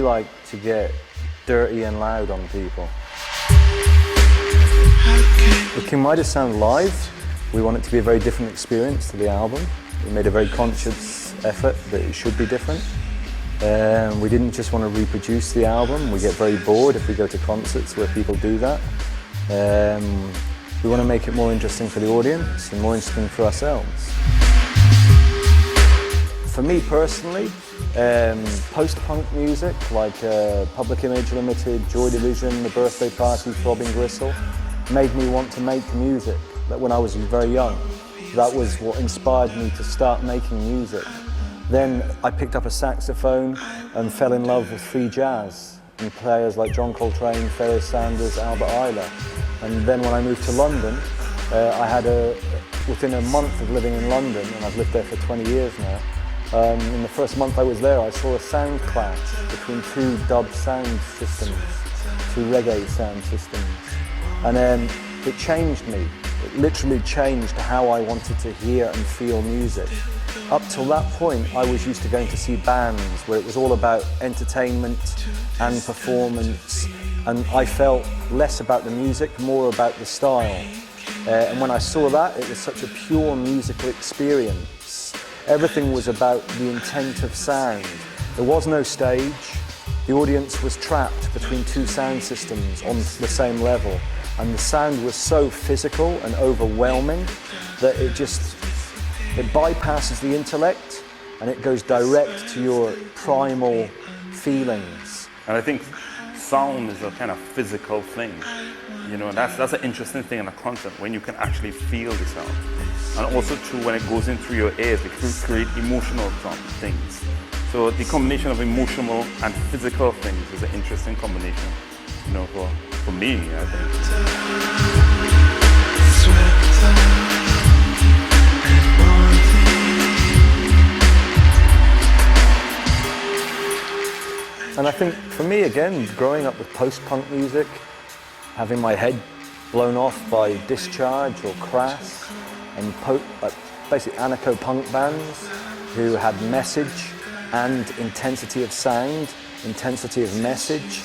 like to get dirty and loud on people. The King Midas sound live, we want it to be a very different experience to the album. We made a very conscious effort that it should be different. We didn't just want to reproduce the album. We get very bored if we go to concerts where people do that. We want to make it more interesting for the audience and more interesting for ourselves. For me personally, post-punk music like Public Image Limited, Joy Division, The Birthday Party, Throbbing Gristle made me want to make music when I was very young. That was what inspired me to start making music. Then I picked up a saxophone and fell in love with free jazz and players like John Coltrane, Pharoah Sanders, Albert Ayler. And then when I moved to London, within a month of living in London, and I've lived there for 20 years now, in the first month I was there, I saw a sound clash between two dub sound systems, two reggae sound systems. And it changed me. It literally changed how I wanted to hear and feel music. Up till that point, I was used to going to see bands where it was all about entertainment and performance, and I felt less about the music, more about the style. And when I saw that, it was such a pure musical experience. Everything was about the intent of sound. There was no stage. The audience was trapped between two sound systems on the same level. And the sound was so physical and overwhelming that it bypasses the intellect and it goes direct to your primal feelings. And I think sound is a kind of physical thing. You know, that's an interesting thing in a concert, when you can actually feel the sound. And also too, when it goes in through your ears, it can create emotional things. So the combination of emotional and physical things is an interesting combination, you know, for me, I think. And I think for me, again, growing up with post-punk music, having my head blown off by Discharge or Crass, and basically anarcho-punk bands who had message and intensity of sound, intensity of message,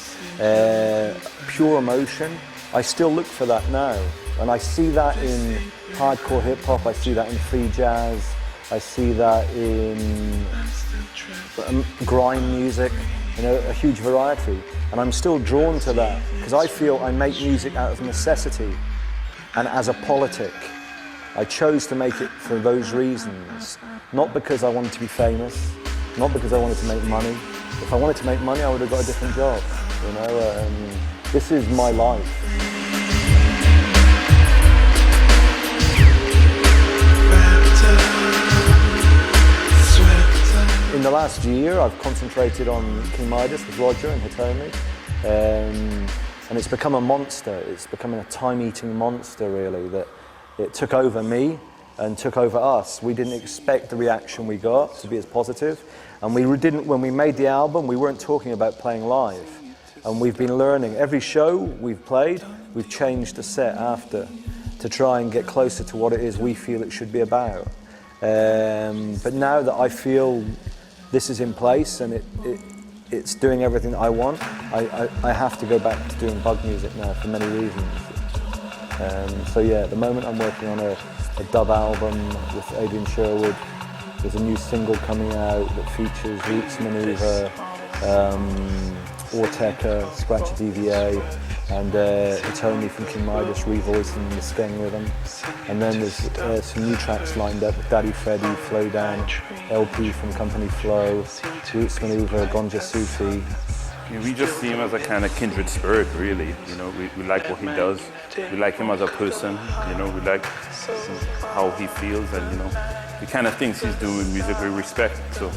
pure emotion. I still look for that now. And I see that in hardcore hip-hop, I see that in free jazz, I see that in grime music, you know, a huge variety. And I'm still drawn to that because I feel I make music out of necessity and as a politic. I chose to make it for those reasons, not because I wanted to be famous, not because I wanted to make money. If I wanted to make money, I would have got a different job, you know. This is my life. In the last year, I've concentrated on King Midas with Roger and Hitomi, and it's become a monster. It's becoming a time-eating monster, really, that it took over me and took over us. We didn't expect the reaction we got to be as positive, and when we made the album, we weren't talking about playing live, and we've been learning. Every show we've played, we've changed the set after to try and get closer to what it is we feel it should be about. But now that I feel this is in place and it's doing everything that I want, I have to go back to doing bug music now for many reasons. So yeah, at the moment I'm working on a dub album with Adrian Sherwood. There's a new single coming out that features Roots Maneuver, Orteka, Scratch DVA, and Hitomi from King Midas revoicing the Skeng rhythm. And then there's some new tracks lined up with Daddy Freddy, Flow Down, LP from Company Flow, Roots Maneuver, Gonja Sufi. We just see him as a kind of kindred spirit, really. You know, we like what he does. We like him as a person. You know, we like how he feels, and you know, the kind of things he's doing with music we respect. So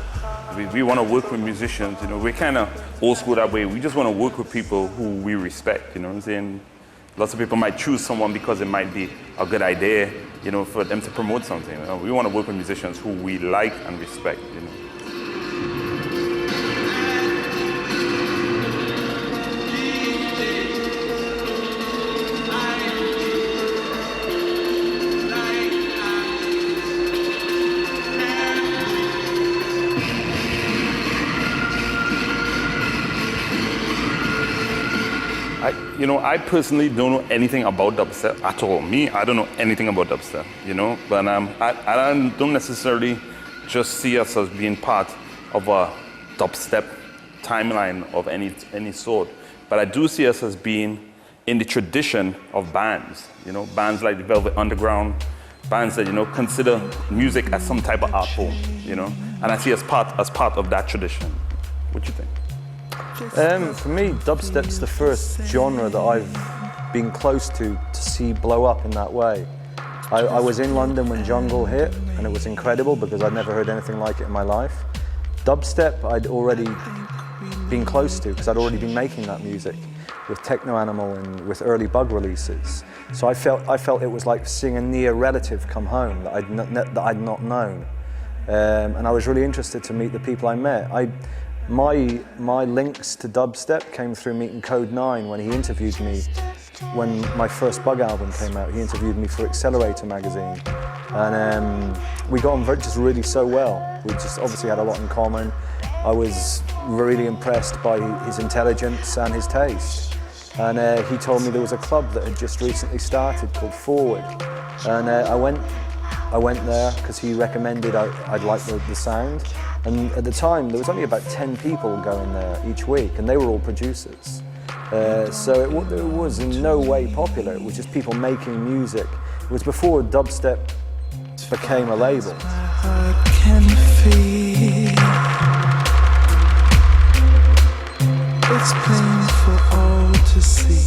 we want to work with musicians. You know, we're kind of old school that way. We just want to work with people who we respect. You know what I'm saying? Lots of people might choose someone because it might be a good idea, you know, for them to promote something. You know, we want to work with musicians who we like and respect. You know. I personally don't know anything about dubstep at all. Me, I don't know anything about dubstep, But I don't necessarily just see us as being part of a dubstep timeline of any sort. But I do see us as being in the tradition of bands, bands like the Velvet Underground, bands that, consider music as some type of art form, And I see us as part of that tradition. What do you think? For me, dubstep's the first genre that I've been close to see blow up in that way. I was in London when Jungle hit, and it was incredible because I'd never heard anything like it in my life. Dubstep I'd already been close to because I'd already been making that music with Techno Animal and with early Bug releases. So I felt it was like seeing a near relative come home that I'd not known. And I was really interested to meet the people I met. My links to dubstep came through meeting Code 9 when he interviewed me when my first Bug album came out. He interviewed me for Accelerator magazine, and we got on just really so well. We just obviously had a lot in common. I was really impressed by his intelligence and his taste, and he told me there was a club that had just recently started called Forward, and I went there because he recommended I'd like the sound. And at the time, there was only about 10 people going there each week, and they were all producers. So it was in no way popular. It was just people making music. It was before dubstep became a label. It's plain for all to see.